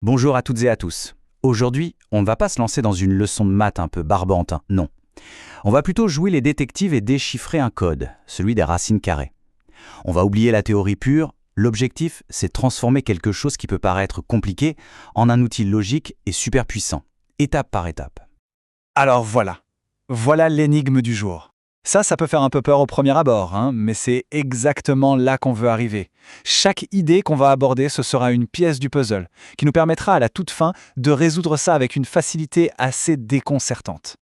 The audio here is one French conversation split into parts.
Bonjour à toutes et à tous. Aujourd'hui, on ne va pas se lancer dans une leçon de maths un peu barbante, hein, non. On va plutôt jouer les détectives et déchiffrer un code, celui des racines carrées. On va oublier la théorie pure, l'objectif, c'est de transformer quelque chose qui peut paraître compliqué en un outil logique et super puissant, étape par étape. Alors voilà l'énigme du jour. Ça peut faire un peu peur au premier abord, mais c'est exactement là qu'on veut arriver. Chaque idée qu'on va aborder, ce sera une pièce du puzzle, qui nous permettra à la toute fin de résoudre ça avec une facilité assez déconcertante.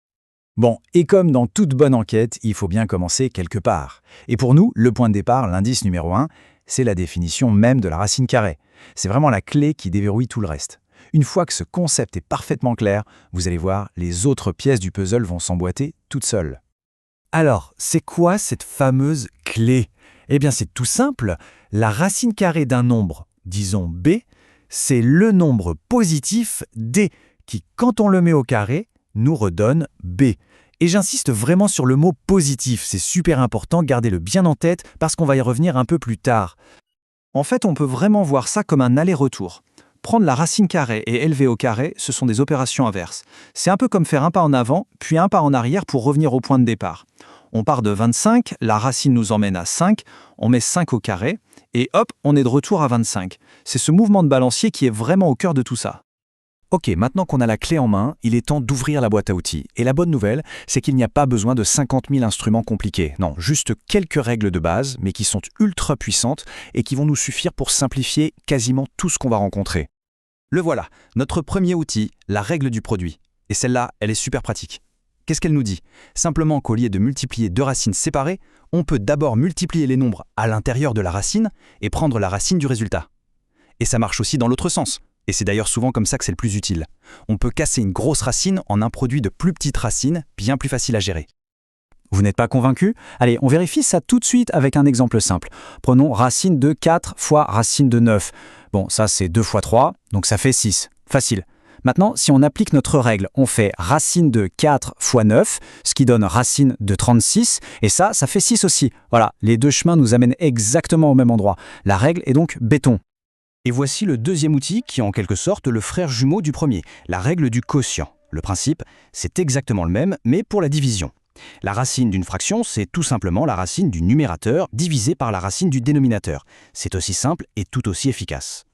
Bon, et comme dans toute bonne enquête, il faut bien commencer quelque part. Et pour nous, le point de départ, l'indice numéro 1, c'est la définition même de la racine carrée. C'est vraiment la clé qui déverrouille tout le reste. Une fois que ce concept est parfaitement clair, vous allez voir, les autres pièces du puzzle vont s'emboîter toutes seules. Alors, c'est quoi cette fameuse clé? Eh bien, c'est tout simple. La racine carrée d'un nombre, disons b, c'est le nombre positif d, qui, quand on le met au carré, nous redonne b. Et j'insiste vraiment sur le mot positif, c'est super important, gardez-le bien en tête parce qu'on va y revenir un peu plus tard. En fait, on peut vraiment voir ça comme un aller-retour. Prendre la racine carrée et élever au carré, ce sont des opérations inverses. C'est un peu comme faire un pas en avant, puis un pas en arrière pour revenir au point de départ. On part de 25, la racine nous emmène à 5, on met 5 au carré, et hop, on est de retour à 25. C'est ce mouvement de balancier qui est vraiment au cœur de tout ça. Ok, maintenant qu'on a la clé en main, il est temps d'ouvrir la boîte à outils. Et la bonne nouvelle, c'est qu'il n'y a pas besoin de 50 000 instruments compliqués. Non, juste quelques règles de base, mais qui sont ultra puissantes et qui vont nous suffire pour simplifier quasiment tout ce qu'on va rencontrer. Le voilà, notre premier outil, la règle du produit. Et celle-là, elle est super pratique. Qu'est-ce qu'elle nous dit? Simplement qu'au lieu de multiplier deux racines séparées, on peut d'abord multiplier les nombres à l'intérieur de la racine et prendre la racine du résultat. Et ça marche aussi dans l'autre sens. Et c'est d'ailleurs souvent comme ça que c'est le plus utile. On peut casser une grosse racine en un produit de plus petites racines, bien plus facile à gérer. Vous n'êtes pas convaincu? Allez, on vérifie ça tout de suite avec un exemple simple. Prenons racine de 4 fois racine de 9. Bon, ça c'est 2 fois 3, donc ça fait 6. Facile. Maintenant, si on applique notre règle, on fait racine de 4 fois 9, ce qui donne racine de 36, et ça fait 6 aussi. Voilà, les deux chemins nous amènent exactement au même endroit. La règle est donc béton. Et voici le deuxième outil qui est en quelque sorte le frère jumeau du premier, la règle du quotient. Le principe, c'est exactement le même, mais pour la division. La racine d'une fraction, c'est tout simplement la racine du numérateur divisée par la racine du dénominateur. C'est aussi simple et tout aussi efficace.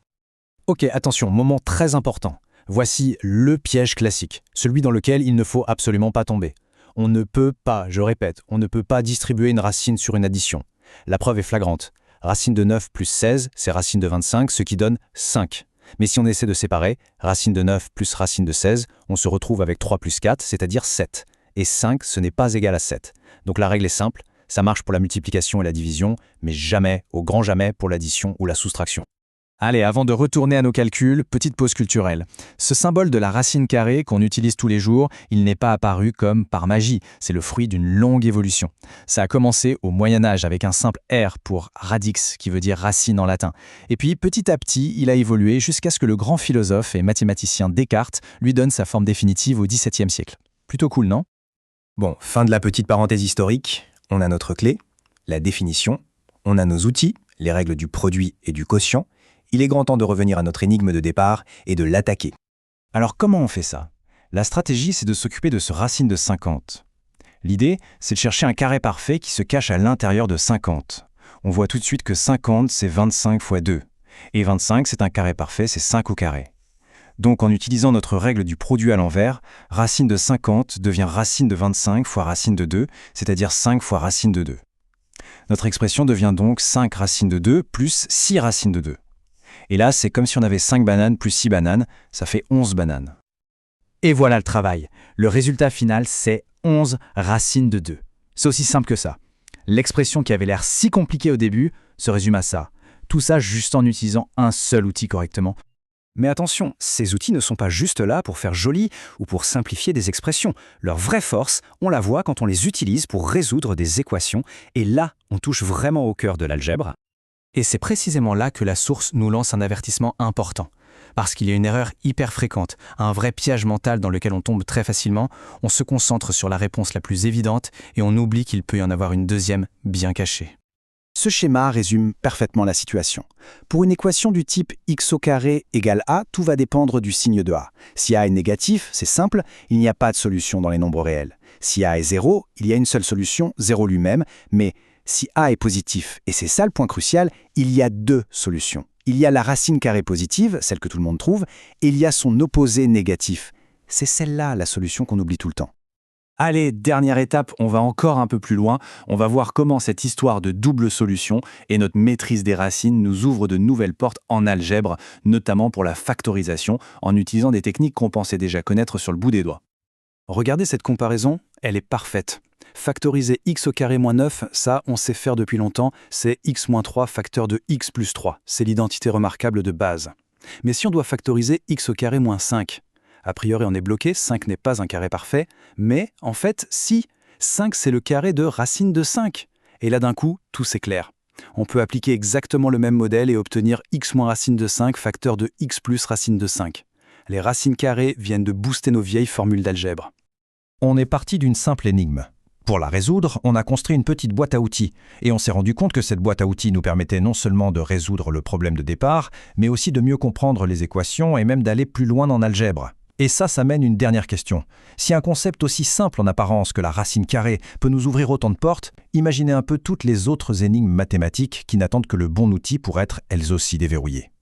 Ok, attention, moment très important. Voici le piège classique, celui dans lequel il ne faut absolument pas tomber. On ne peut pas, je répète, on ne peut pas distribuer une racine sur une addition. La preuve est flagrante. Racine de 9 plus 16, c'est racine de 25, ce qui donne 5. Mais si on essaie de séparer, racine de 9 plus racine de 16, on se retrouve avec 3 plus 4, c'est-à-dire 7. Et 5, ce n'est pas égal à 7. Donc la règle est simple, ça marche pour la multiplication et la division, mais jamais, au grand jamais, pour l'addition ou la soustraction. Allez, avant de retourner à nos calculs, petite pause culturelle. Ce symbole de la racine carrée qu'on utilise tous les jours, il n'est pas apparu comme par magie, c'est le fruit d'une longue évolution. Ça a commencé au Moyen-Âge avec un simple R pour radix, qui veut dire racine en latin. Et puis, petit à petit, il a évolué jusqu'à ce que le grand philosophe et mathématicien Descartes lui donne sa forme définitive au XVIIe siècle. Plutôt cool, non? Bon, fin de la petite parenthèse historique. On a notre clé, la définition. On a nos outils, les règles du produit et du quotient. Il est grand temps de revenir à notre énigme de départ et de l'attaquer. Alors comment on fait ça? La stratégie, c'est de s'occuper de ce racine de 50. L'idée, c'est de chercher un carré parfait qui se cache à l'intérieur de 50. On voit tout de suite que 50, c'est 25 fois 2. Et 25, c'est un carré parfait, c'est 5 au carré. Donc en utilisant notre règle du produit à l'envers, racine de 50 devient racine de 25 fois racine de 2, c'est-à-dire 5 fois racine de 2. Notre expression devient donc 5 racines de 2 plus 6 racines de 2. Et là, c'est comme si on avait 5 bananes plus 6 bananes, ça fait 11 bananes. Et voilà le travail. Le résultat final, c'est 11 racines de 2. C'est aussi simple que ça. L'expression qui avait l'air si compliquée au début se résume à ça. Tout ça juste en utilisant un seul outil correctement. Mais attention, ces outils ne sont pas juste là pour faire joli ou pour simplifier des expressions. Leur vraie force, on la voit quand on les utilise pour résoudre des équations. Et là, on touche vraiment au cœur de l'algèbre. Et c'est précisément là que la source nous lance un avertissement important. Parce qu'il y a une erreur hyper fréquente, un vrai piège mental dans lequel on tombe très facilement, on se concentre sur la réponse la plus évidente et on oublie qu'il peut y en avoir une deuxième bien cachée. Ce schéma résume parfaitement la situation. Pour une équation du type x au carré égale a, tout va dépendre du signe de a. Si a est négatif, c'est simple, il n'y a pas de solution dans les nombres réels. Si a est 0, il y a une seule solution, 0 lui-même, mais si a est positif, et c'est ça le point crucial, il y a deux solutions. Il y a la racine carrée positive, celle que tout le monde trouve, et il y a son opposé négatif. C'est celle-là la solution qu'on oublie tout le temps. Allez, dernière étape, on va encore un peu plus loin. On va voir comment cette histoire de double solution et notre maîtrise des racines nous ouvre de nouvelles portes en algèbre, notamment pour la factorisation, en utilisant des techniques qu'on pensait déjà connaître sur le bout des doigts. Regardez cette comparaison, elle est parfaite. Factoriser x au carré moins 9, ça, on sait faire depuis longtemps, c'est x moins 3 facteur de x plus 3. C'est l'identité remarquable de base. Mais si on doit factoriser x au carré moins 5, a priori on est bloqué, 5 n'est pas un carré parfait, mais en fait, si, 5 c'est le carré de racine de 5. Et là d'un coup, tout s'éclaire. On peut appliquer exactement le même modèle et obtenir x moins racine de 5 facteur de x plus racine de 5. Les racines carrées viennent de booster nos vieilles formules d'algèbre. On est parti d'une simple énigme. Pour la résoudre, on a construit une petite boîte à outils, et on s'est rendu compte que cette boîte à outils nous permettait non seulement de résoudre le problème de départ, mais aussi de mieux comprendre les équations et même d'aller plus loin en algèbre. Et ça mène une dernière question. Si un concept aussi simple en apparence que la racine carrée peut nous ouvrir autant de portes, imaginez un peu toutes les autres énigmes mathématiques qui n'attendent que le bon outil pour être elles aussi déverrouillées.